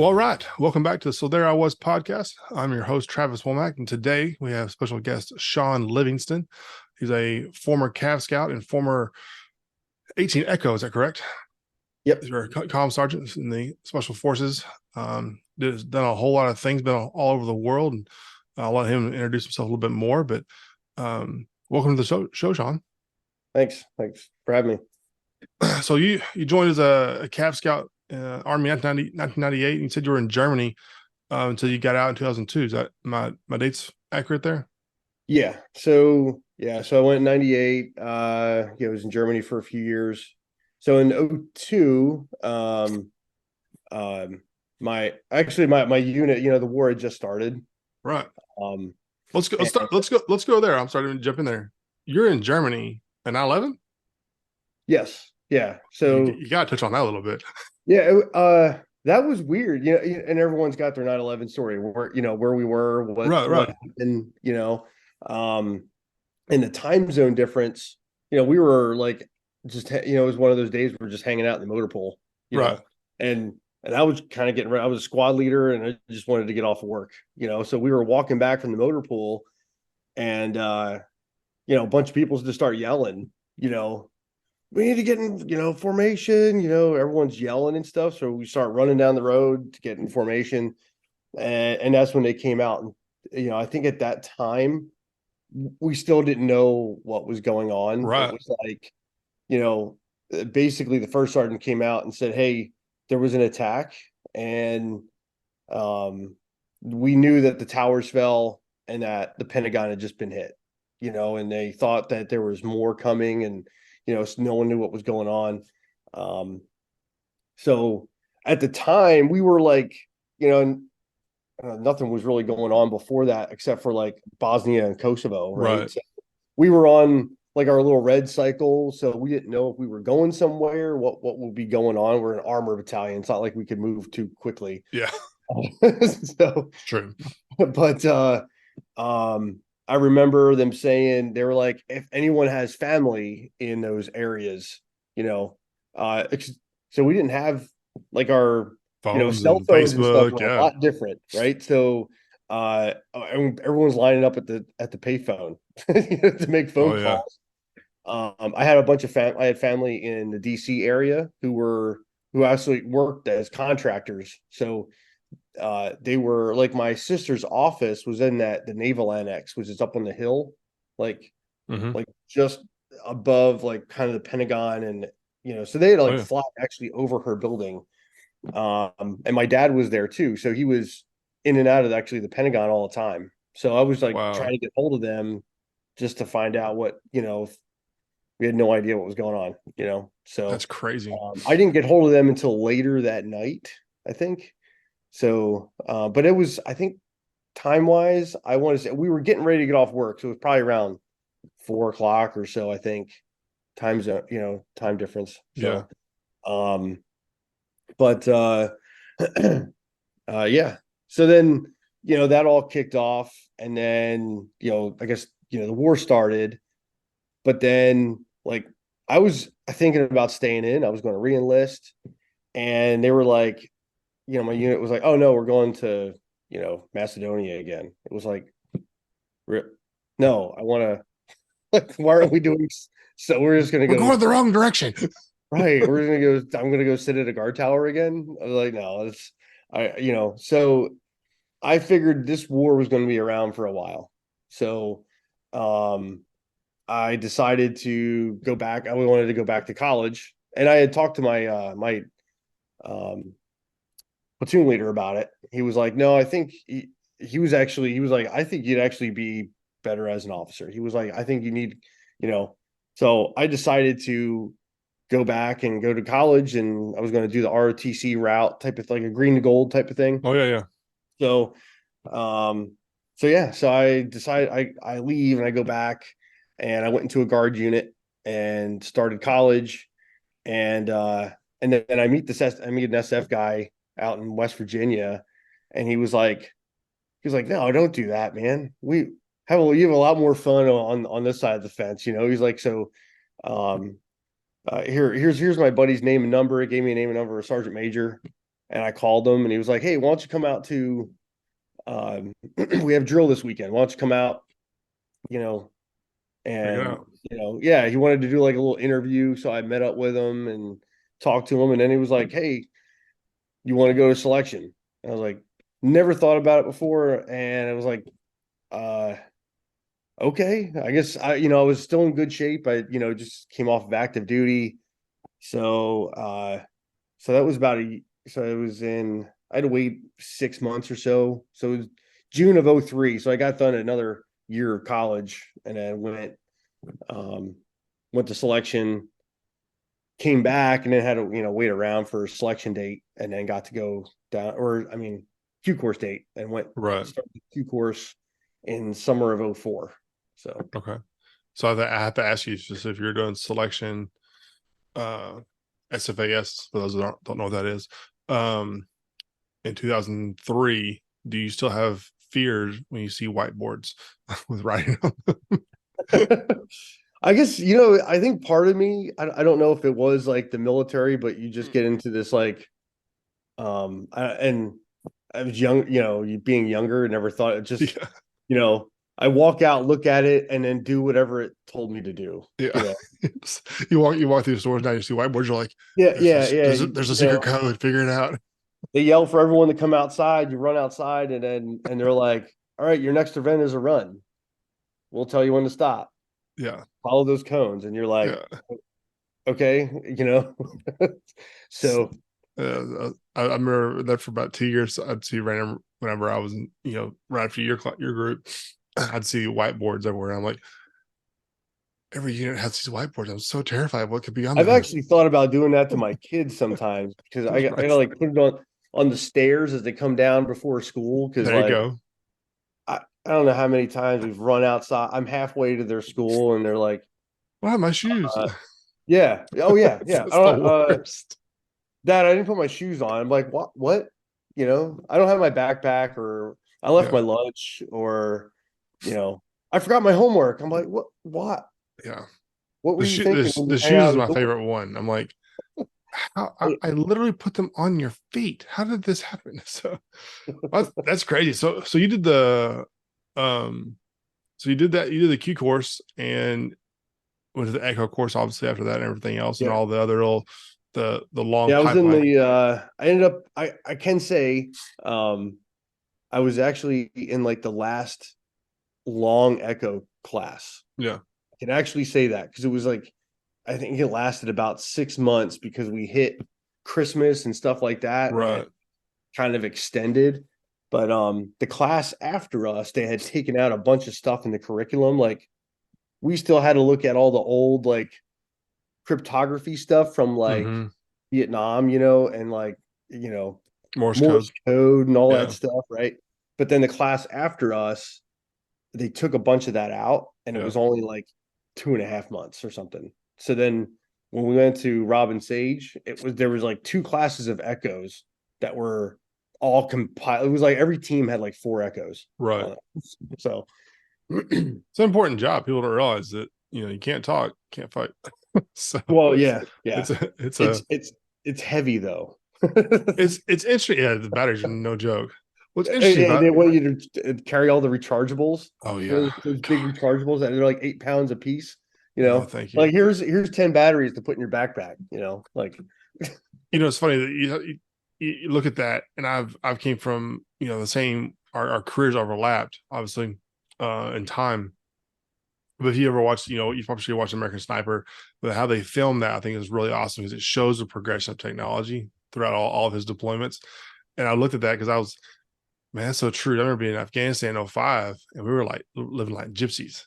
Well, all right. Welcome back to the So There I Was podcast. I'm your host, Travis Womack, and today we have special guest Shawn Livingston. He's a former Cav Scout and former 18 Echo. Is that correct? Yep. He's a comm sergeant in the Special Forces. Done a whole lot of things, been all over the world, and I'll let him introduce himself a little bit more. But welcome to the show, Shawn. Thanks. Thanks for having me. So you joined as a Cav Scout Army 1998. And you said you were in Germany until you got out in 2002. Is that my dates accurate there? So I went in 98. I was in Germany for a few years. So in '02, my unit, the war had just started. Right. Um, Let's go. and Let's go there. I'm starting to jump in there. You're in Germany in 9/11. yes, yeah. You got to touch on that a little bit. That was weird, and everyone's got their 9/11 story where we were, Right. what Right. happened, and the time zone difference. We were like it was one of those days we were just hanging out in the motor pool, Right. and I was kind of getting ready. I was a squad leader and I just wanted to get off of work, so we were walking back from the motor pool, and a bunch of people just start yelling, we need to get in, formation, everyone's yelling and stuff. So we start running down the road to get in formation. And that's when they came out. And, I think at that time, we still didn't know what was going on. It Right. was like, basically the first sergeant came out and said, hey, there was an attack. And we knew that the towers fell and that the Pentagon had just been hit, and they thought that there was more coming, and no one knew what was going on. So at the time we were like, nothing was really going on before that except for like Bosnia and Kosovo, right? Right. So we were on like our little red cycle, so we didn't know if we were going somewhere, what would be going on. We're an armor battalion. It's not like we could move too quickly. Yeah. So, True. but I remember them saying, they were like, if anyone has family in those areas, uh, so we didn't have like our, Phones cell and phones and stuff Facebook. were a Yeah. lot different, right? So, everyone's lining up at the payphone to make Oh phone yeah. calls. I had a bunch of I had family in the DC area who actually worked as contractors. So they were like, my sister's office was in the naval annex, which is up on the hill, like Mm-hmm. just above like kind of the Pentagon, and so they had to Oh like yeah. fly actually over her building. And my dad was there too, so he was in and out of actually the Pentagon all the time. So I was like trying Wow. to get hold of them just to find out what, we had no idea what was going on, That's so crazy. I didn't get hold of them until later that night, I think. So, but it was, I think, time wise, I want to say we were getting ready to get off work, so it was probably around 4 o'clock or so, I think, time zone, time difference. Yeah. So, but yeah. So then, that all kicked off, and then, I guess, the war started, but then like I was thinking about staying in. I was going to re-enlist, and they were like, my unit was like, "Oh no, we're going to, Macedonia again." It was like, no, I want to. Like, why aren't we doing? So we're just gonna We're go. going the wrong direction. Right, we're gonna go. I'm gonna go sit at a guard tower again. I was like, no, it's So I figured this war was going to be around for a while. So, um, I decided to go back. I wanted to go back to college, and I had talked to my um platoon leader about it. He was like, no, I think he was like, I think you'd actually be better as an officer. He was like, I think you need, you know, so I decided to go back and go to college, and I was going to do the ROTC route, type of like a green to gold type of thing. Oh yeah. Yeah. So, um, so yeah, so I decided I leave and I go back, and I went into a guard unit and started college, and then I meet an SF guy out in West Virginia, and he was like, no, don't do that, man. You have a lot more fun on this side of the fence, He's like, so, here's my buddy's name and number. He gave me a name and number of Sergeant Major, and I called him, and he was like, "Hey, why don't you come out to we have drill this weekend. Why don't you come out?" You know, Check it and out. yeah, he wanted to do like a little interview, so I met up with him and talked to him, and then he was like, "Hey, you want to go to selection?" And I was like, "Never thought about it before," and I was like, uh okay, I guess I was still in good shape. I just came off of active duty. So that was so it was in, I had to wait 6 months or so. So it was June of '03. So I got done another year of college, and then um went to selection, came back, and then had to, wait around for a selection date, and then got to go down, or I mean, Q course date, and Right. started the Q course in summer of '04. So Okay. So I have to ask you just if you're doing selection, uh, SFAS, for those that don't know what that is, um, in 2003, do you still have fears when you see whiteboards with writing on them? I guess, I think part of me, I don't know if it was like the military, but you just get into this like, and I was young, you being younger, never thought it just, Yeah. you know, I walk out, look at it, and then do whatever it told me to do, Yeah. You walk through stores now, you see whiteboards, you're like, Yeah, there's yeah, this, yeah. there's a secret code, figure it out. They yell for everyone to come outside. You run outside, and they're like, "All right, your next event is a run. We'll tell you when to stop. Yeah. Follow those cones." And you're like, Yeah. "Okay," So I remember that for about 2 years. I'd see random whenever I was, right after your group, I'd see whiteboards everywhere. I'm like, every unit has these whiteboards. I'm so terrified of what could be on I've them. actually thought about doing that to my kids sometimes, because I gotta like put it on the stairs as they come down before school, because There you like go. I don't know how many times we've run outside. I'm halfway to their school, and they're like, Wow, my shoes. uh, "Yeah, oh yeah, yeah." I That's the don't, worst. Dad, I didn't put my shoes on. I'm like, "What? What? I don't have my backpack, or I left Yeah. my lunch, or you know, I forgot my homework." I'm like, "What? What? Yeah. What were The you shoe, thinking when you the hang shoes out is the my door?" favorite one. I'm like, how I literally put them on your feet. How did this happen? So that's crazy. So you did um you did the Q course and went to the Echo course obviously after that and everything else and Yeah. all the other little the long Yeah, I was in pipeline. I ended up, I can say, um I was actually in like the last long echo class. Yeah. I can actually say that, because it was like, I think it lasted about 6 months, because we hit Christmas and stuff like that, and Right. it kind of extended. But the class after us, they had taken out a bunch of stuff in the curriculum. Like, we still had to look at all the old like cryptography stuff from like Mm-hmm. Vietnam, and like, you know, Morse code. Morse code and all that Yeah. stuff, right? But then the class after us, they took a bunch of that out, and it Yeah. was only like 2.5 months or something. So then when we went to Robin Sage, there was like two classes of echoes that were all compiled. It was like every team had like four echoes Right. on it. So It's an important job. People don't realize that, you can't talk, can't fight. So well, yeah, it's yeah. a it's It's a it's it's heavy though. it's interesting. Yeah, the batteries are no joke. What's interesting And they about want you to carry all the rechargeables, oh yeah. those big God, rechargeables that are like 8 pounds a piece. no, thank you. Like, here's 10 batteries to put in your backpack. Like, It's funny that you look at that, and I've came from the same our careers overlapped obviously in time. But if you ever watched, you probably should watch American Sniper. But how they film that, I think, is really awesome because it shows the progression of technology throughout all of his deployments. And I looked at that because I was, man, that's so true. I remember being in Afghanistan in '05, and we were like living like gypsies,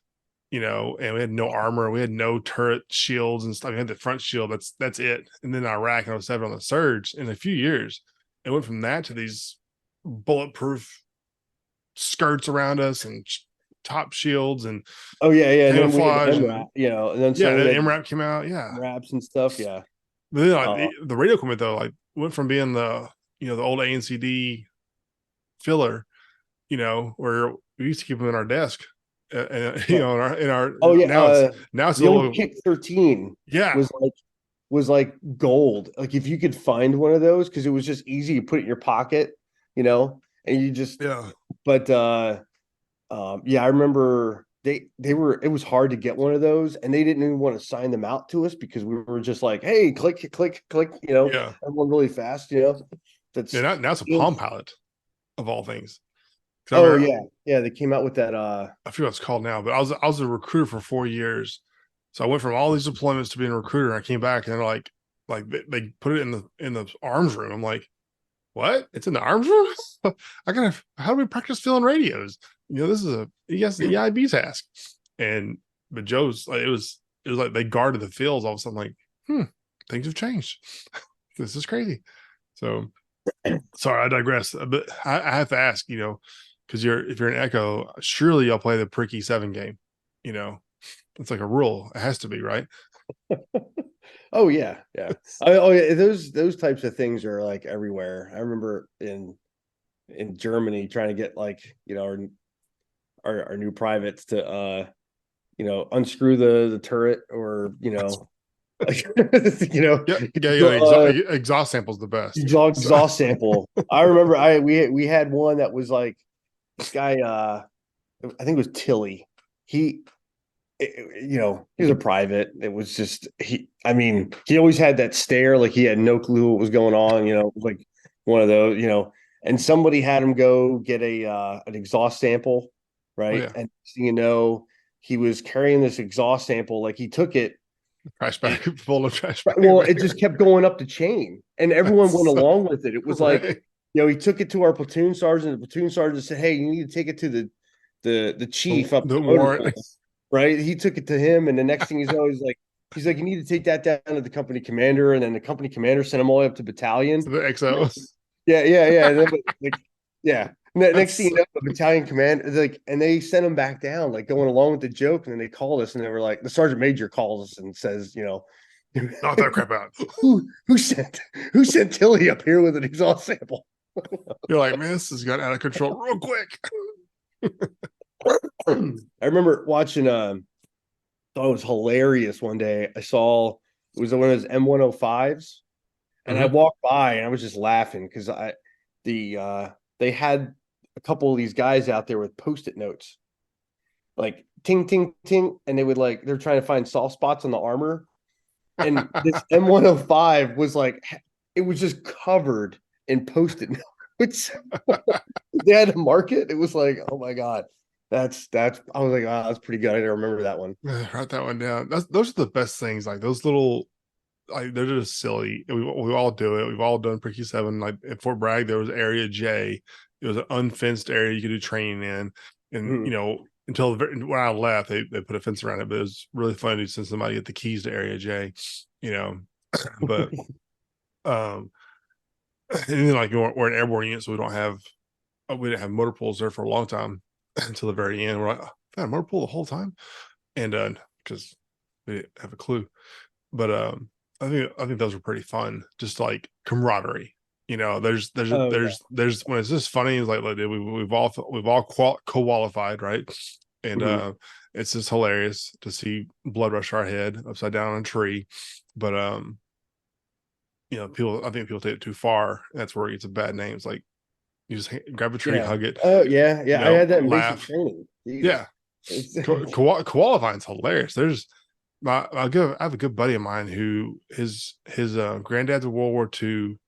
and we had no armor, we had no turret shields and stuff. We had the front shield. That's it. And then Iraq in '07 on the surge, in a few years, it went from that to these bulletproof skirts around us and top shields and oh yeah, yeah. And then we had camouflage MRAP, and and then yeah, suddenly then we had MRAP came out. Yeah. MRAPs and stuff. Yeah. But then like, Uh, the radio equipment though, like went from being the old ANCD filler, where we used to keep them in our desk, and yeah. in our Oh yeah. now it's a The old little Kick 13 yeah, was like was like gold. Like if you could find one of those, because it was just easy to put it in your pocket, and you just. Yeah. But yeah, I remember they were. It was hard to get one of those, and they didn't even want to sign them out to us because we were just like, hey, click, click, click. Yeah. Everyone really fast. Yeah. That's. Now it's a Palm Pilot of all things. 'Cause I Oh remember, yeah, yeah. They came out with that. I forget what it's called now, but I was a recruiter for 4 years. So I went from all these deployments to being a recruiter. And I came back and they're like they put it in the arms room. I'm like, what? It's in the arms room? How do we practice filling radios? This is the EIB task. But Joe's like, it was like they guarded the fields. All of a sudden, like, things have changed. This is crazy. So sorry, I digress. But I have to ask, because if you're an Echo, surely you'll play the Pricky 7 game. It's like a rule. It has to be, right? Oh yeah, yeah. Oh yeah. Those types of things are like everywhere. I remember in Germany trying to get like our new privates to unscrew the turret or like Yeah, exhaust sample's the best. exhaust sample. I remember we had one that was like this guy. I think it was Tilly. He he was a private. It was just I mean, he always had that stare, like he had no clue what was going on. Like one of those. And somebody had him go get an exhaust sample, Oh, right? yeah. And he was carrying this exhaust sample, like he took it. Trash bag full of trash bag. Well, it just kept going up the chain, and everyone went So along with it. It was like, right. he took it to our platoon sergeant. The platoon sergeant said, "Hey, you need to take it to the chief up The the motor warrant. pool." Right? He took it to him, and the next thing he's like, you need to take that down to the company commander, and then the company commander sent him all the way up to battalion. The XO. Yeah, yeah, yeah. And then, like, yeah. Next thing That's you know, the battalion commander, like, and they sent him back down, like going along with the joke, and then they called us, and they were like, the sergeant major calls us and says, knock that crap out. who sent Tilly up here with an exhaust sample? You're like, man, this has got out of control real quick. I remember watching thought it was hilarious one day. I saw it was one of those M105s, and I walked by and I was just laughing because they had a couple of these guys out there with post-it notes, like ting ting ting, and they're trying to find soft spots on the armor. And this M105 was like, it was just covered in post-it notes. They had to mark it. It was like, oh my God. That's I was like, wow, that's pretty good. I didn't remember that one. Write that one down. Those are the best things. Like those little, like they're just silly. We all do it. We've all done Pricky 7. Like at Fort Bragg, there was Area J. It was an unfenced area you could do training in, and until when I left, they put a fence around it. But it was really funny to send somebody get the keys to Area J. But and then like we're an airborne unit, so we didn't have motor pools there for a long time until the very end. We're like, I had a motor pool the whole time, and because we didn't have a clue. But I think those were pretty fun, just like camaraderie. There's when it's just funny. It's like we've all qualified, right? And it's just hilarious to see blood rush our head upside down on a tree. But I think people take it too far. That's where it gets a bad name. It's like you just grab a tree, hug it. Oh yeah, yeah. I had that in basic laugh. training. Yeah, qualifying's hilarious. I have a good buddy of mine who his granddad's a World War II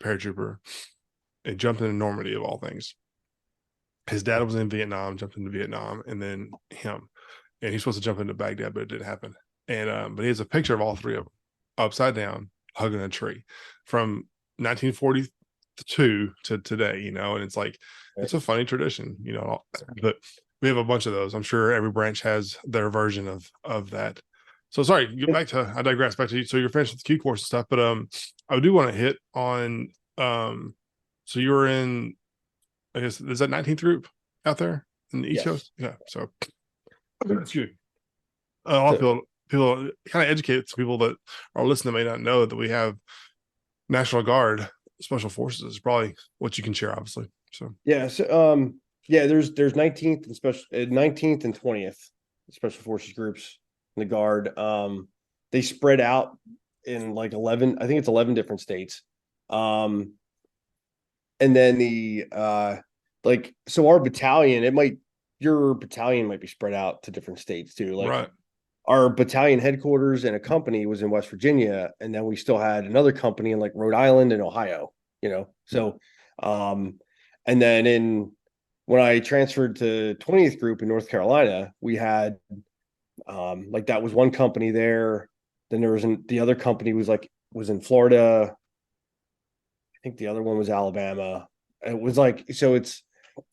paratrooper. It jumped into Normandy of all things. His dad was in Vietnam, jumped into Vietnam, and then him. And he's supposed to jump into Baghdad, but it didn't happen. And but he has a picture of all three of them upside down, hugging a tree from 1942 to today, and it's like it's a funny tradition, but we have a bunch of those. I'm sure every branch has their version of that. So sorry, get back to I digress back to you. So you're finished with the Q course and stuff, but I do want to hit on so you were in, I guess, is that 19th group out there in the East Coast? Yeah. So excuse me. A lot of people kind of educate some people that are listening may not know that we have National Guard Special Forces is probably what you can share, obviously. So there's 19th and 19th and 20th Special Forces groups in the Guard. They spread out in like 11, I think it's 11 different states. And then so our battalion, your battalion might be spread out to different states too. Like Right. our battalion headquarters and a company was in West Virginia, and then we still had another company in like Rhode Island and Ohio, So, and then when I transferred to 20th Group in North Carolina, we had like that was one company there. Then there was the other company was in Florida. I think the other one was Alabama. It was like, so it's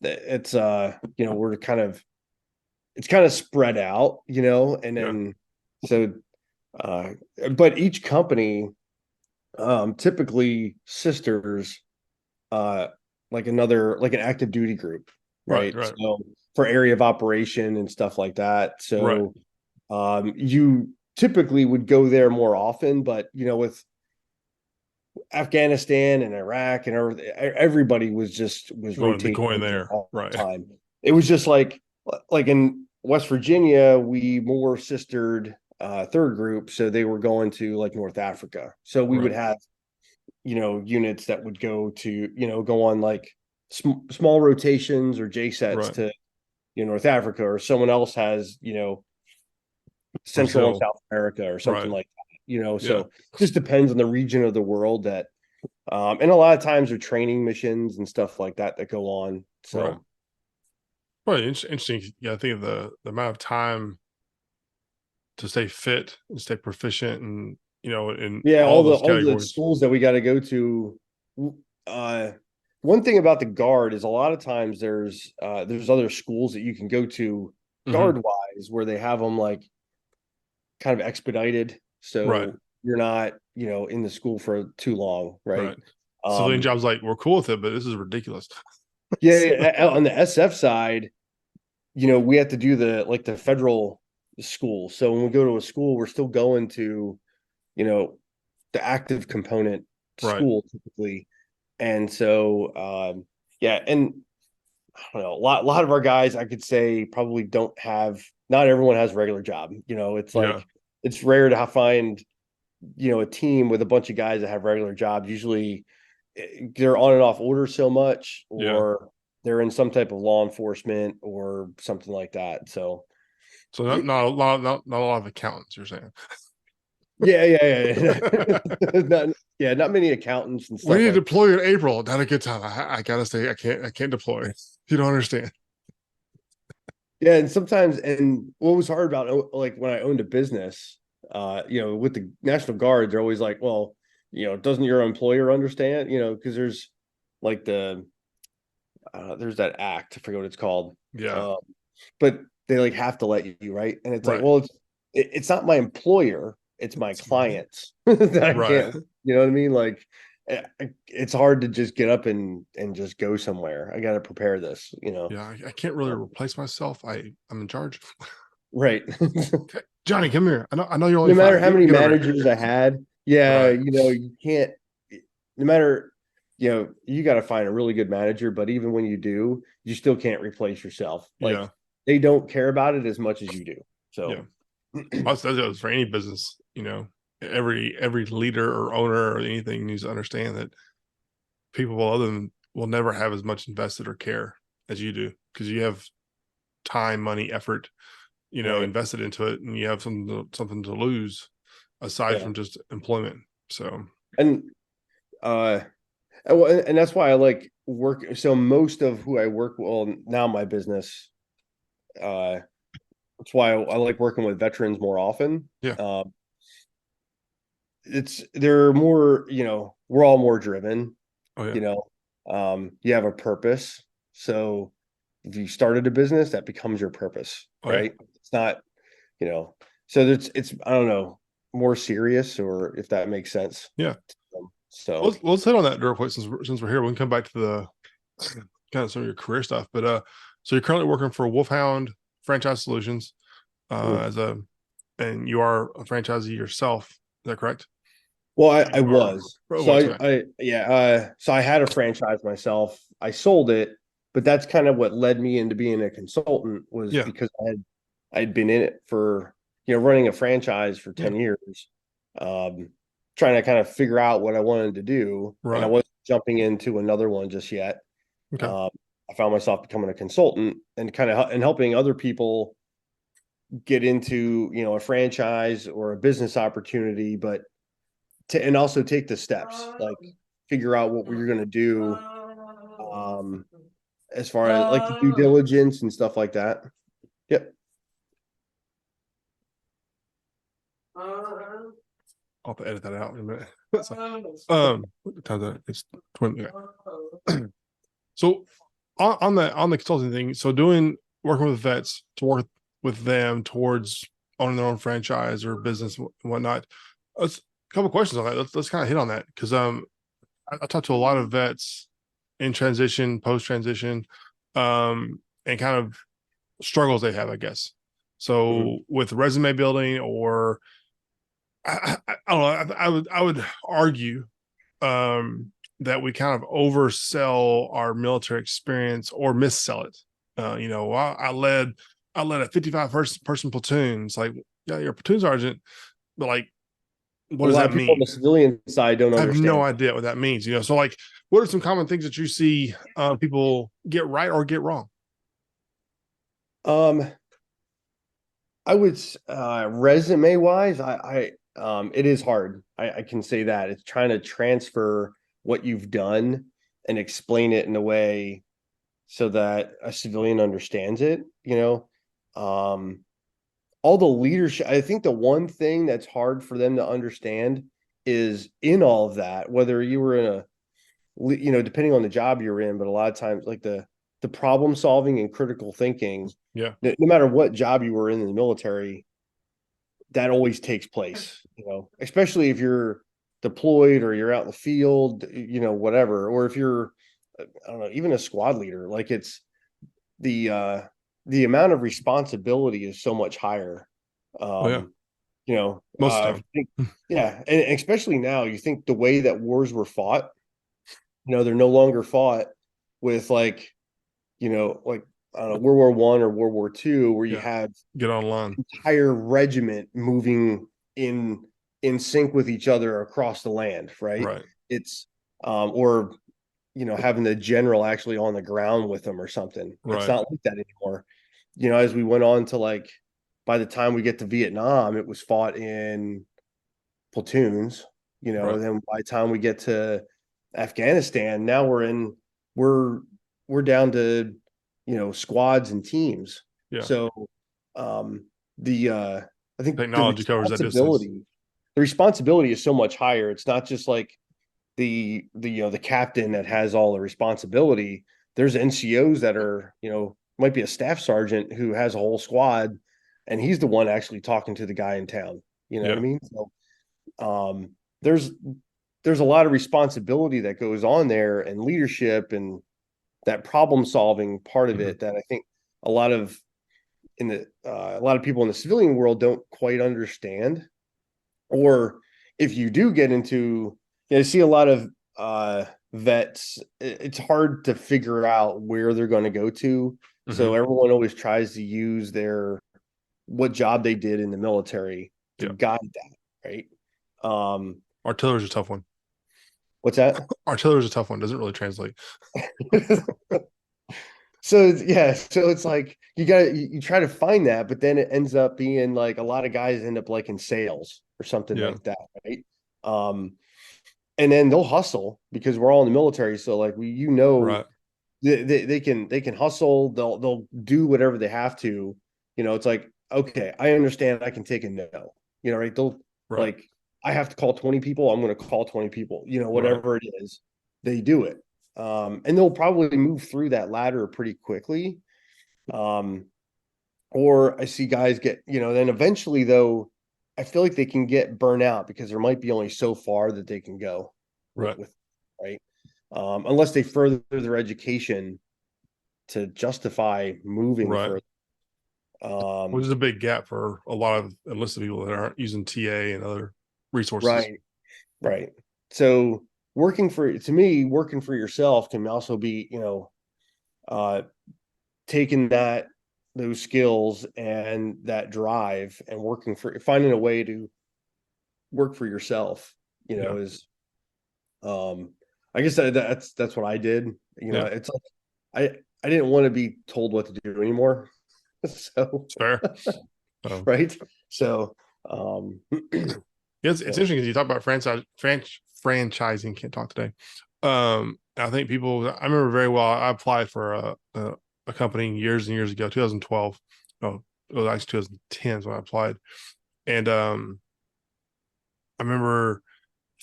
we're it's kind of spread out, and then so but each company typically sisters like an active duty group, right? Right. So for area of operation and stuff like that. So you typically would go there more often, but with Afghanistan and Iraq and everybody was rotating there. all Right. the time. It was just like in West Virginia, we more sistered third group, so they were going to like North Africa. So we would have units that would go on like small rotations or J sets to North Africa, or someone else has Central and South America or something like that. So it just depends on the region of the world that and a lot of times there are training missions and stuff like that go on. So interesting. Yeah, I think of the amount of time to stay fit and stay proficient, and in all those all the categories. schools that we got to go to. One thing about the Guard is a lot of times there's other schools that you can go to Guard wise where they have them like kind of expedited, so you're not in the school for too long, right? Civilian jobs, like, we're cool with it, but this is ridiculous. On the SF side, we have to do the federal school. So when we go to a school, we're still going to the active component school typically. And so and I don't know, a lot of our guys, I could say, probably not everyone has a regular job. It's like it's rare to find a team with a bunch of guys that have regular jobs. Usually they're on and off order so much, or they're in some type of law enforcement or something like that. So not a lot of accountants, you're saying? Yeah. Not many accountants and stuff. We need to deploy in April. Not a good time. I gotta say, I can't deploy. You don't understand. Yeah, and sometimes, and what was hard about like when I owned a business, with the National Guard, they're always like, well, doesn't your employer understand? Because there's like there's that act, I forget what it's called. But they like have to let you, right? And it's like, well, it's not my employer, it's my clients that I can't, you know what I mean? Like, it's hard to just get up and just go somewhere. I got to prepare this, Yeah, I can't really replace myself. I'm in charge. Right. Johnny, come here. I know you're only no matter five. how many managers I had. You can't, no matter, you got to find a really good manager, but even when you do, you still can't replace yourself. Like, they don't care about it as much as you do. So that's for any business, every leader or owner or anything needs to understand that people other than will never have as much invested or care as you do, because you have time, money, effort, invested into it, and you have something to lose aside from just employment. So and that's why I like work. So most of who I work, well, now my business, that's why I like working with veterans more often. They're more, we're all more driven. You have a purpose. So if you started a business, that becomes your purpose, right? It's not, so it's I don't know, more serious, or if that makes sense. So let's hit on that real quick since we're here. We can come back to the kind of some of your career stuff, but so you're currently working for Wolfhound Franchise Solutions and you are a franchisee yourself. Is that correct? Well, I was. So so I had a franchise myself. I sold it, but that's kind of what led me into being a consultant, was because I'd been in it for, running a franchise for 10 years. trying to kind of figure out what I wanted to do, and I Right. wasn't jumping into another one just yet. Okay. Um, I found myself becoming a consultant and kind of and helping other people get into, a franchise or a business opportunity, but and also take the steps, like figure out what you're going to do, um, as far as like the due diligence and stuff like that. Yep. I'll have to edit that out in a minute. What time is that? It's 20. Okay. So on the consulting thing, so working with vets to work with them towards owning their own franchise or business and whatnot. Let's a couple questions on that. Let's kind of hit on that because I talked to a lot of vets in transition, post transition, and kind of struggles they have, I guess. Mhm. So with resume building, or I don't know, I would argue that we kind of oversell our military experience or missell it. I led a 55 person platoon. It's like, yeah, you're a platoon sergeant, but like, what A does lot that of people on mean? the civilian side don't I have no understand. idea what that means. So like, what are some common things that you see people get right or get wrong? Um, I would resume wise, it is hard. I can say that it's trying to transfer what you've done and explain it in a way so that a civilian understands it, Um, all the leadership, I think the one thing that's hard for them to understand is in all of that, whether you were in depending on the job you're in, but a lot of times like the problem solving and critical thinking, Yeah. no matter what job you were in the military, that always takes place, especially if you're deployed or you're out in the field, whatever, or if you're, I don't know, even a squad leader, like it's the the amount of responsibility is so much higher. Oh yeah. Um, Most of think, the time. yeah, and especially now, you think the way that wars were fought, they're no longer fought with like, like I don't know, World War I or World War II, where you Yeah. had Get online. entire regiment moving in in sync with each other across the land, right? Right. It's or having the general actually on the ground with them or something. It's Right. not like that anymore. As we went on to like by the time we get to Vietnam, it was fought in platoons, Right. and then by the time we get to Afghanistan, now we're we're down to, squads and teams. Yeah. So um the I think Technology covers that distance. the responsibility is so much higher. It's not just like the captain that has all the responsibility. There's NCOs that are, might be a staff sergeant who has a whole squad, and he's the one actually talking to the guy in town. You know what I Yeah. mean? So um, there's there's a lot of responsibility that goes on there, and leadership and that problem solving part of Hmm. it that I think a lot of a lot of people in the civilian world don't quite understand. Or if you do get into, I see a lot of vets, it's hard to figure out where they're going to go to. Hmm. So everyone always tries to use their what job they did in the military to Yeah. guide that, right? Um, Artillery's a tough one. what's that? Artillery's a tough one. Doesn't really translate. So yeah, so it's like you try to find that, but then it ends up being like a lot of guys end up like in sales or something Yeah. like that, right? Um, and then they'll hustle because we're all in the military, so like Right. they can hustle, they'll do whatever they have to. It's like, okay, I understand, I can take a no, right? They'll Right. like, I have to call 20 people, I'm going to call 20 people, Right. whatever it is, they do it. And they'll probably move through that ladder pretty quickly. um or I see guys get, then eventually though, I feel like they can get burnt out because there might be only so far that they can go Right. with, right? Unless they further their education to justify moving Right. further. Which Um, is a big gap for a lot of enlisted people that aren't using TA and other resources. right, right. So to me, working for yourself can also be, uh, taking those skills and that drive and finding a way to work for yourself. Yeah. is, I guess that's what I did. Yeah. It's like I didn't want to be told what to do anymore. So, It's fair. Um, right. So, yeah, it's so interesting because you talk about franchising. Can't talk today. I think people. I remember very well. I applied for a company years and years ago, 2012. No, it was actually 2010 when I applied, and I remember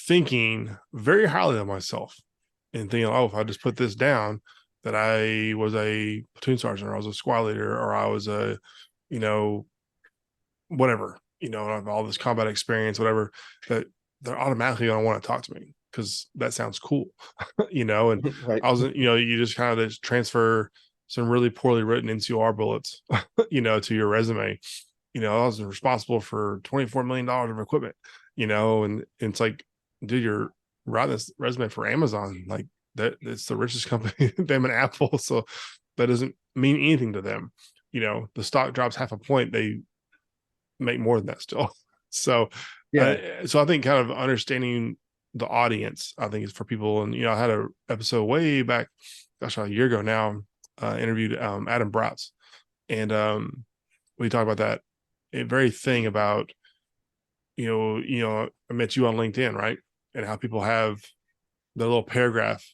thinking very highly of myself and thinking, oh, if I just put this down, that I was a platoon sergeant, or I was a squad leader, or I was a, you know, whatever, I have all this combat experience, whatever, that they're automatically going to want to talk to me because that sounds cool, and right. I was, you just kind of just transfer some really poorly written NCR bullets, to your resume. I was responsible for $24 million of equipment, and it's like, dude, you're writing this resume for Amazon. Like that, it's the richest company, them and Apple. So that doesn't mean anything to them. The stock drops half a point, they make more than that still. So, Yeah. so I think kind of understanding the audience, I think is for people. And, I had a episode way back, gosh, a year ago now, interviewed Adam Bratz. And we talked about that very thing about, I met you on LinkedIn, right? And how people have the little paragraph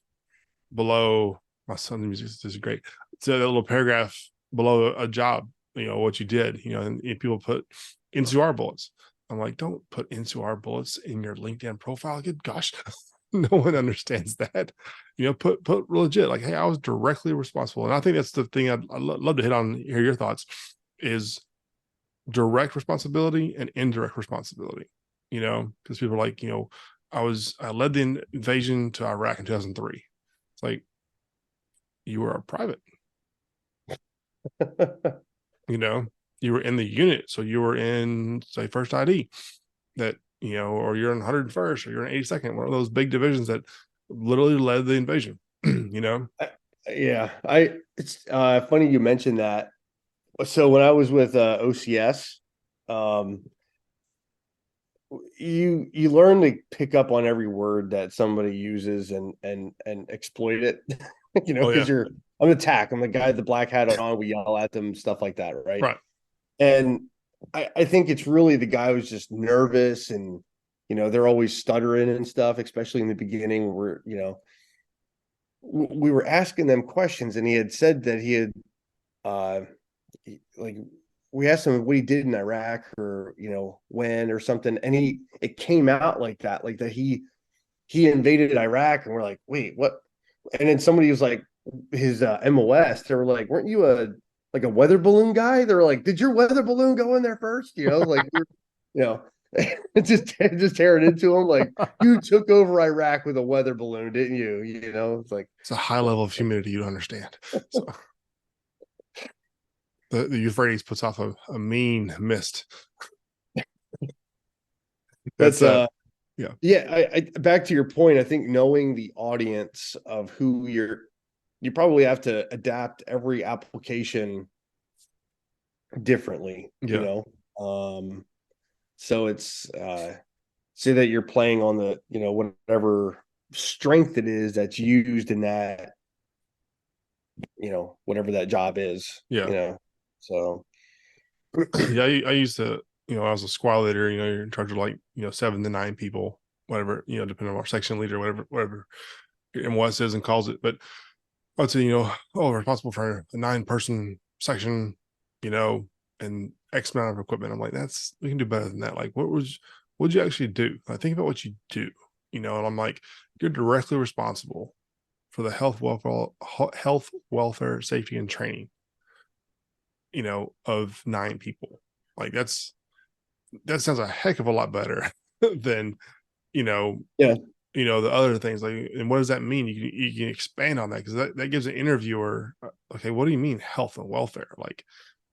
below my son's music. This is great. So that little paragraph below a job, what you did, and people put NCR bullets. I'm like, don't put NCR bullets in your LinkedIn profile. Good gosh, no one understands that. Put legit, like, hey, I was directly responsible. And I think that's the thing I'd love to hit on, hear your thoughts, is direct responsibility and indirect responsibility, because people are like, I led the invasion to Iraq in 2003. It's like, you were a private, you were in the unit. So you were in, say, first ID that, or you're in 101st or you're in 82nd, one of those big divisions that literally led the invasion, Yeah. It's funny you mentioned that. So when I was with OCS, um, you learn to pick up on every word that somebody uses and exploit it, Oh, because yeah. I'm the TAC, I'm the guy with the black hat on, we yell at them, stuff like that, right? Right. And I think it's really the guy who's just nervous and they're always stuttering and stuff, especially in the beginning where we were asking them questions and he had said that he had uh like we asked him what he did in Iraq or when or something, and it came out like that he invaded Iraq, and we're like, wait, what? And then somebody was like, his MOS, they were like, weren't you a weather balloon guy? They were like, did your weather balloon go in there first? Like we're just tearing into him like, you took over Iraq with a weather balloon, didn't you? It's like, It's a high level of humidity you don't understand. So the Euphrates puts off a mean mist. that's Yeah. Yeah, I back to your point, I think knowing the audience of who you probably have to adapt every application differently, Yeah. So it's say that you're playing on the, whatever strength it is that's used in that, whatever that job is, Yeah. So Yeah. I used to, I was a squad leader, you're in charge of like, 7 to 9 people, whatever, depending on our section leader, whatever your MOS is and calls it. But I'd say, we're responsible for a 9-person section, and X amount of equipment. I'm like, we can do better than that. Like, what'd you actually do? I think about what you do, and I'm like, you're directly responsible for the health, welfare, safety, and training, of 9 people. Like that sounds a heck of a lot better than, yeah. The other things. Like, and what does that mean? You can expand on that, because that gives an interviewer, okay, what do you mean health and welfare? Like,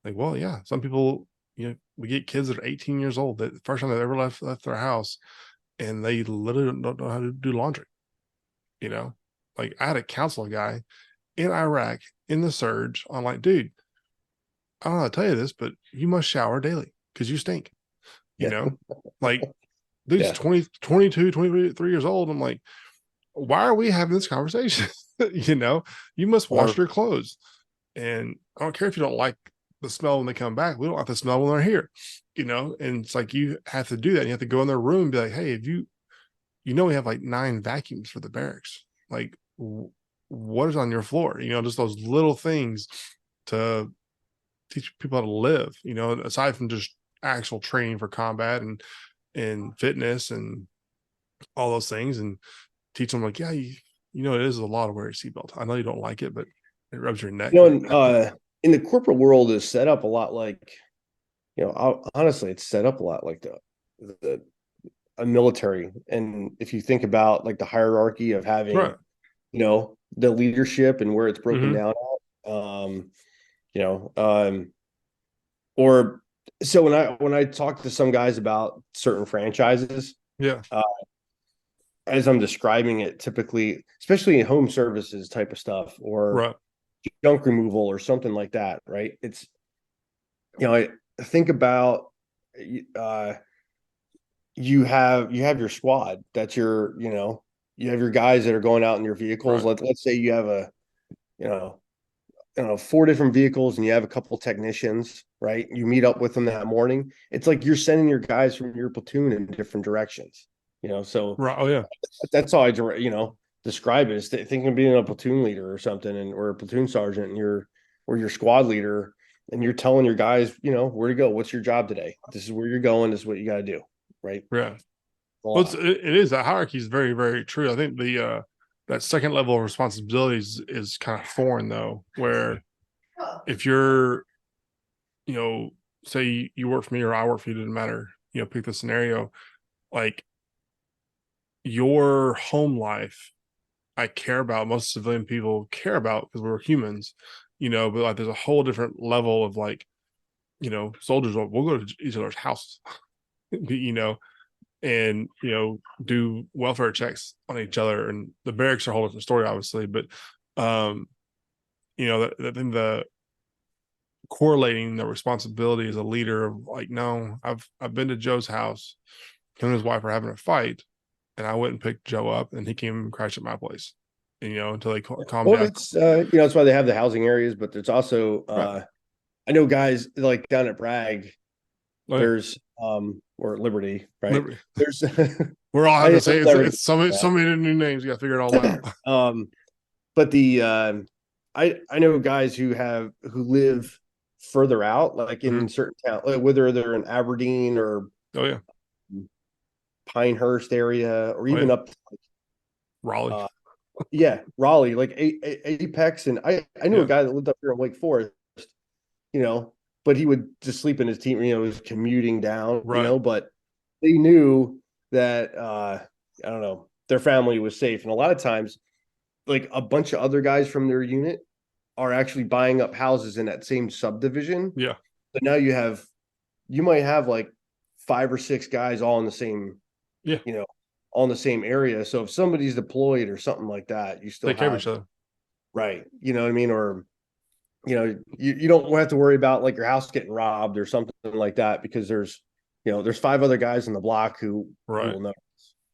well, yeah, some people, we get kids that are 18 years old that the first time they've ever left their house, and they literally don't know how to do laundry. Like, I had a counselor guy in Iraq in the surge. I'm like, dude, I don't know how to tell you this, but you must shower daily because you stink. Yeah. Like, Dude's Yeah. 20, 22, 23 years old. I'm like, why are we having this conversation? You must wash your clothes. And I don't care if you don't like the smell when they come back. We don't like the smell when they're here, and it's like, you have to do that. You have to go in their room and be like, hey, if we have like 9 vacuums for the barracks. Like, what is on your floor? Just those little things to teach people how to live, aside from just actual training for combat and fitness and all those things, and teach them like, yeah, it is a lot of wearing a seatbelt. I know you don't like it, but it rubs your neck. In the corporate world is set up a lot like, honestly, it's set up a lot like a military. And if you think about like the hierarchy of having, Right. The leadership and where it's broken Mm-hmm. down at, you know, or so when I talk to some guys about certain franchises, Yeah. as I'm describing it, typically, especially in home services type of stuff or Right. junk removal or something like that, right? It's, I think about, uh, you have your squad. That's you have your guys that are going out in your vehicles. Right. Let's say you have you know, 4 different vehicles and you have a couple technicians, right? You meet up with them that morning. It's like you're sending your guys from your platoon in different directions, so Right. Oh yeah. that's how I, describe it, is thinking of being a platoon leader or something, or a platoon sergeant, and or your squad leader, and you're telling your guys, where to go. What's your job today? This is where you're going. This is what you got to do. Right. Yeah. A Well, lot. it is, that hierarchy is very, very true. I think that second level of responsibilities is kind of foreign though, where if you're, you know, say you work for me or I work for you, doesn't matter, pick the scenario, like your home life, I care about, most civilian people care about because we're humans, but like there's a whole different level of like, soldiers, we'll go to each other's houses, you know, and do welfare checks on each other, and the barracks are a whole different story obviously, but um the correlating the responsibility as a leader of like, no, I've been to Joe's house, him and his wife are having a fight, and I went and picked Joe up and he came and crashed at my place, until they calm Well, down. it's that's why they have the housing areas, but there's also Right. I know guys like down at Bragg. Oh yeah. There's or Liberty, right? Liberty. There's We're all I having to didn't say ever get it's so many new names, you gotta figure it all out. that. But I know guys who live further out, like Mm-hmm. in certain towns, like whether they're in Aberdeen or Oh yeah. Pinehurst area, or Oh even yeah. up, Raleigh. uh, yeah, Raleigh, like Apex, and I knew a Yeah. guy that lived up here in Wake Forest, you know, but he would just sleep in his team, he was commuting down, Right. but they knew that I don't know, their family was safe, and a lot of times, like a bunch of other guys from their unit are actually buying up houses in that same subdivision. Yeah. But now you might have like 5 or 6 guys all in the same, Yeah. you know, all in the same area. So if somebody's deployed or something like that, you still Take care of have, each other. right. You know what I mean? Or, you don't have to worry about like your house getting robbed or something like that, because there's 5 other guys in the block who Right. will know,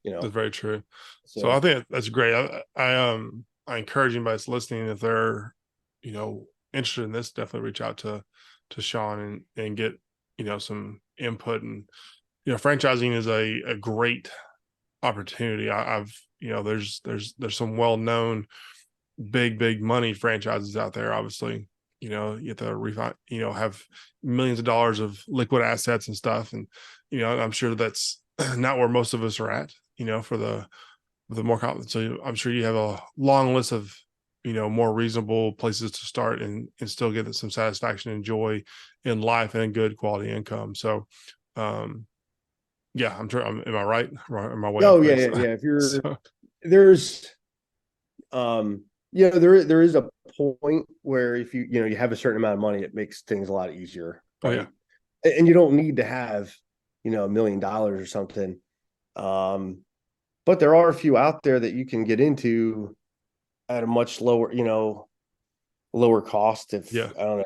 That's very true. So I so think that's great. I encourage anybody that's listening, if they're, interested in this, definitely reach out to Shawn and get, some input. And, franchising is a great opportunity. I've, there's some well-known big money franchises out there. Obviously, you have to refine, have millions of dollars of liquid assets and stuff. And, I'm sure that's not where most of us are at, for the more confidence. So I'm sure you have a long list of, more reasonable places to start and still get some satisfaction and joy in life and good quality income. So, yeah, I'm sure. Am I right? Am I way off oh yeah, base? yeah, yeah. If you're So, there's there is a point where if you have a certain amount of money, it makes things a lot easier, oh yeah, right? And you don't need to have $1 million or something. But there are a few out there that you can get into at a much lower cost. If yeah, I don't know,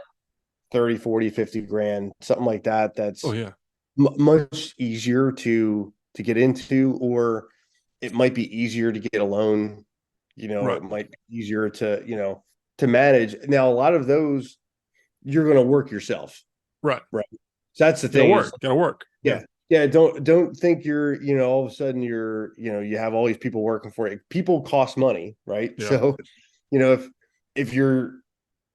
30, 40, 50 grand, something like that, oh that's yeah, much easier to to get into, or it might be easier to get a loan. Right. It might be easier to, to manage. Now, a lot of those you're going to work yourself. Right. Right. So that's the Gotta thing is, work. Gotta work. Yeah. yeah. Yeah. Don't think you're, all of a sudden you have all these people working for you. People cost money, right? Yeah. So, if you're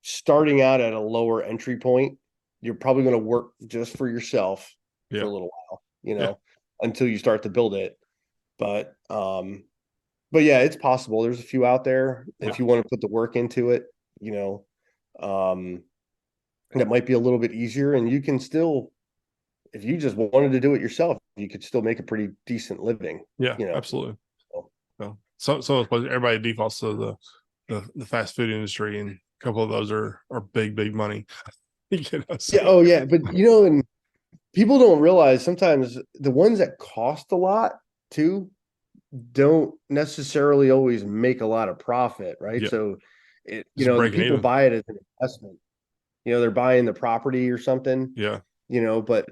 starting out at a lower entry point, you're probably going to work just for yourself for Yeah. a little while, Yeah. until you start to build it. But yeah, it's possible. There's a few out there Yeah. if you want to put the work into it, um, that might be a little bit easier, and you can still, if you just wanted to do it yourself, you could still make a pretty decent living. Yeah. You know, Absolutely. so. So everybody defaults to the fast food industry, and a couple of those are big money. Yeah. Oh yeah, but and people don't realize sometimes the ones that cost a lot too don't necessarily always make a lot of profit, right? Yeah. So Just the breaking people even. buy it as an investment. They're buying the property or something, Yeah. but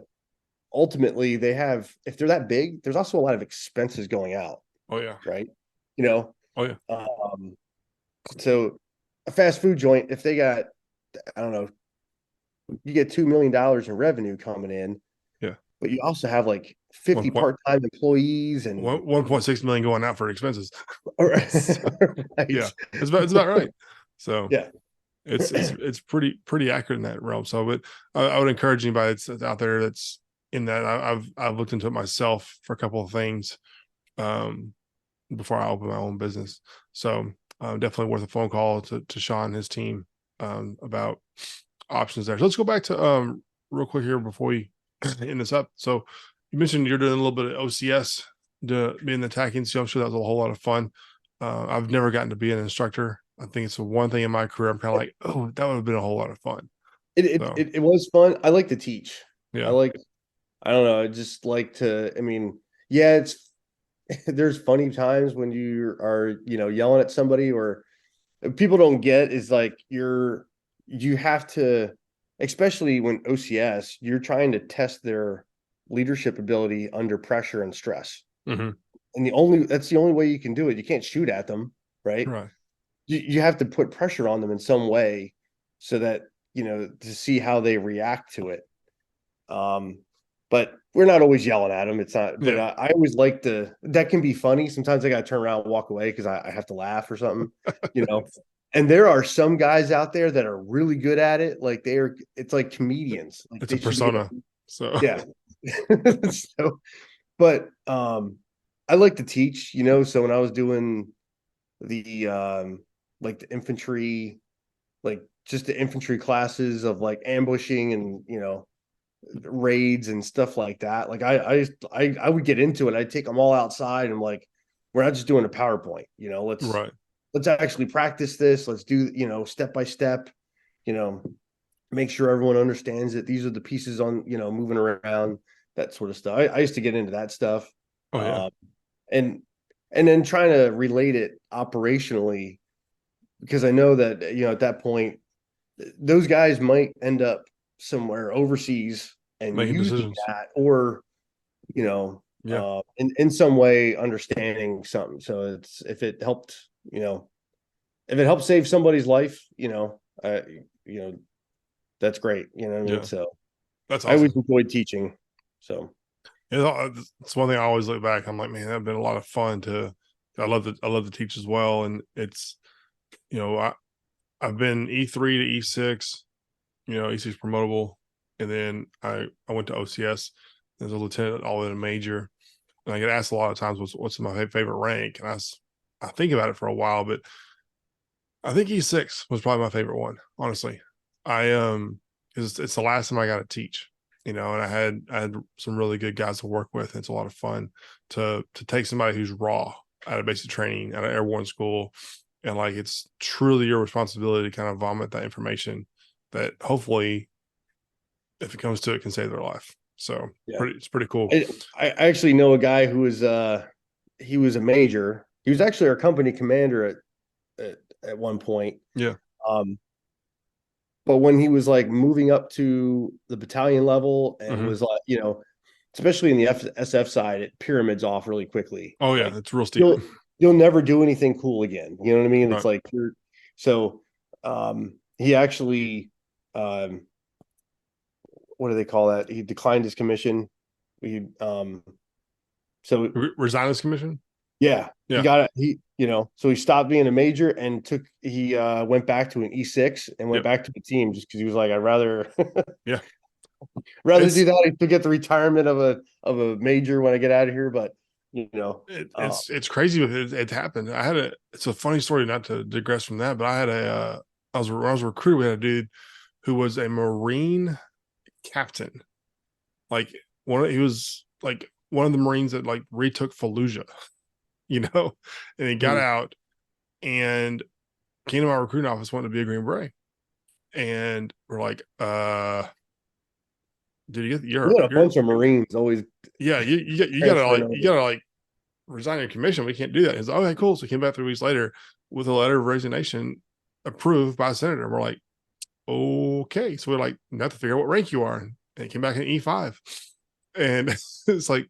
ultimately they have, if they're that big, there's also a lot of expenses going out, Oh yeah. right? You know, Oh yeah. um, so a fast food joint, if they got, I don't know, you get $2 million in revenue coming in, Yeah. but you also have like One 50 point part-time employees and 1.6 million going out for expenses. So, yeah, right. it's about right. So Yeah. it's pretty accurate in that realm. So, but I would encourage anybody that's out there that's in that. I've looked into it myself for a couple of things before I open my own business. So definitely worth a phone call to Shawn and his team about options there. So let's go back to real quick here before we end this up. So you mentioned you're doing a little bit of OCS, being the tacking. So I'm sure that was a whole lot of fun. I've never gotten to be an instructor. I think it's the one thing in my career I'm kind of like, oh, that would have been a whole lot of fun. So It was fun. I like to teach. I yeah, like, I don't know, I just like to, I mean, yeah, it's there's funny times when you are, yelling at somebody, or people don't get is like you have to, especially when OCS, you're trying to test their leadership ability under pressure and stress. hmm And that's the only way you can do it. You can't shoot at them, right? right, You have to put pressure on them in some way so that, to see how they react to it. But we're not always yelling at them. It's not, but yeah, I always like that can be funny. Sometimes I got to turn around and walk away because I have to laugh or something, you know. And there are some guys out there that are really good at it. Like it's like comedians. Like it's a they should be, persona. So yeah. So, but I like to teach, So when I was doing the like the infantry, like just the infantry classes of like ambushing and raids and stuff like that. Like I would get into it. I'd take them all outside and like, we're not just doing a PowerPoint, right, let's actually practice this. Let's do, step by step, you know, make sure everyone understands it. These are the pieces on, moving around, that sort of stuff. I used to get into that stuff. oh yeah, Um, and then trying to relate it operationally, because I know that, at that point, those guys might end up somewhere overseas and making using decisions. that, or Yeah, in some way understanding something. So it's, if it helped, if it helped save somebody's life, you know that's great. You know what I mean? yeah, So that's I always awesome. enjoyed teaching. So It's one thing I always look back. I'm like, man, that'd been a lot of fun to. I love to teach as well, and it's I've been E3 to E6, E6 promotable, and then I went to OCS as a lieutenant, all in a major, and I get asked a lot of times what's my favorite rank, and I think about it for a while, but I think E6 was probably my favorite one, honestly. I because it's the last time I got to teach, and I had some really good guys to work with. And it's a lot of fun to take somebody who's raw out of basic training, out of airborne school, and like it's truly your responsibility to kind of vomit that information that hopefully, if it comes to it, can save their life. So yeah, it's pretty cool. I actually know a guy who was he was a major. He was actually our company commander at one point. Yeah. Um, but when he was like moving up to the battalion level and hmm was like, especially in the SF side, it pyramids off really quickly. Oh yeah, Like it's real steep. you'll never do anything cool again. You know what I mean? It's Right. like you're so he actually what do they call that? He declined his commission. He so Resign his commission. yeah, he Yeah. got it. So he stopped being a major and he went back to an E6 and went Yep. back to the team just because he was like, I'd rather Yeah. rather It's do that to get the retirement of a major when I get out of here. But it's crazy, but it happened. It's a funny story, not to digress from that, but I had when I was a recruiter, we had a dude who was a Marine captain. Like he was like one of the Marines that like retook Fallujah, and he got out and came to my recruiting office, wanted to be a Green Beret. And we're like, dude, we got a bunch of Marines always. Yeah, you gotta like resign your commission. We can't do that. He's like, okay, cool. So he came back 3 weeks later with a letter of resignation approved by a senator. And we're like, okay. So we're like, you have to figure out what rank you are. And he came back in E5. And it's like,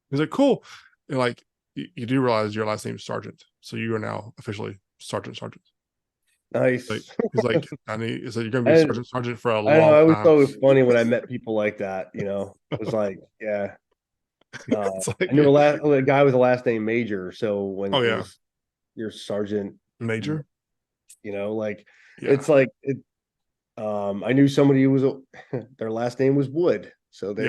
he's like, cool. And like, you do realize your last name is Sergeant. So you are now officially Sergeant. Nice. He's like, so you're gonna be Sergeant for a I know. long I always time. thought it was funny when I met people like that. It was like, yeah. Like, I knew a guy with a last name Major. So when oh yeah, your Sergeant Major, like yeah. it's like it. I knew somebody who was their last name was Wood. So you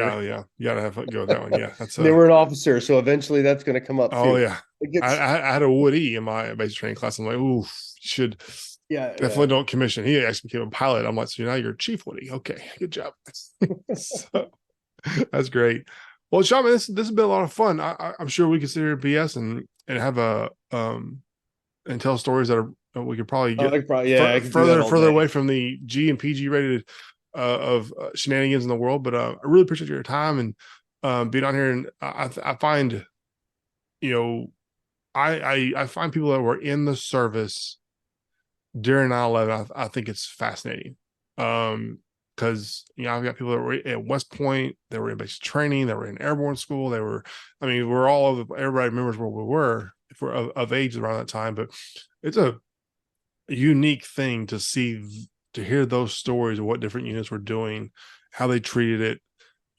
gotta have go with that one. Yeah, that's they were an officer, so eventually that's going to come up too. Oh yeah, I had a Woody in my basic training class. I'm like, ooh, should definitely don't commission. He actually became a pilot. I'm like, so now you're Chief Woody. Okay, good job. So that's great. Well, Shawn, this has been a lot of fun. I'm sure we could sit here at BS and have a and tell stories that we could probably get further away from the G and PG rated of shenanigans in the world. But I really appreciate your time and being on here. And I find, I find people that were in the service during 9/11. I think it's fascinating. Because I've got people that were at West Point, they were in basic training, they were in airborne school, we're all over. Everybody remembers where we were if we're of age around that time. But it's a unique thing to hear those stories of what different units were doing, how they treated it,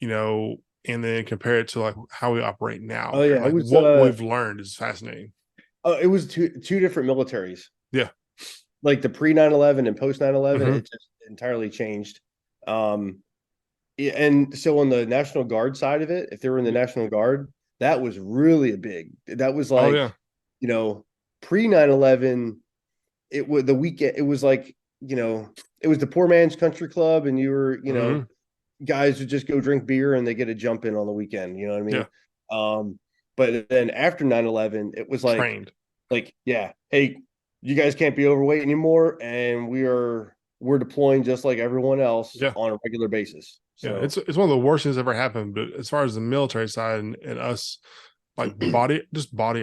and then compare it to like how we operate now. Oh yeah, like what we've learned is fascinating. It was two different militaries. Yeah, like the pre 9/11 and post 9/11, it just entirely changed. And so on the National Guard side of it, if they were in the National Guard, that was really that was like, pre 9/11, it was the weekend. It was like, it was the poor man's country club, and you were, guys would just go drink beer and they get a jump in on the weekend. You know what I mean? Yeah. But then after 9/11, it was like, trained. Like, yeah, hey, you guys can't be overweight anymore, and we're deploying just like everyone else on a regular basis. So it's one of the worst things ever happened. But as far as the military side and us, like body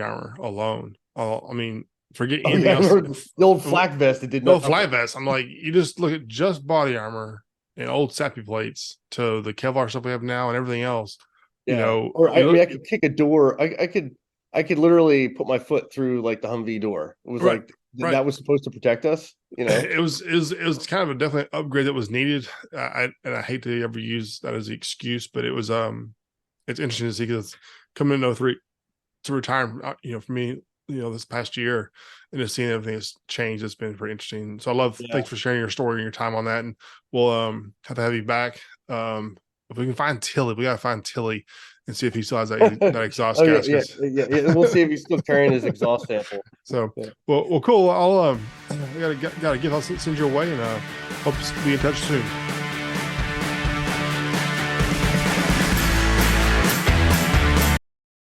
armor alone, I mean, forget anything else. The old flak vest, it did not. Flak vest. I'm like, you just look at just body armor and old SAPI plates to the Kevlar stuff we have now and everything else. I could kick a door. I could literally put my foot through like the Humvee door. It was that was supposed to protect us. It was kind of a definite upgrade that was needed. I hate to ever use that as the excuse, but it was it's interesting to see because coming in 03 to retire, for me, this past year and just seeing everything has changed, it's been pretty interesting. So I love, thanks for sharing your story and your time on that. And we'll have to have you back. If we can find Tilly, we got to find Tilly and see if he still has that exhaust gas. Yeah. We'll see if he's still carrying his exhaust sample. So, well, cool. I'll gotta send you away and hope to be in touch soon.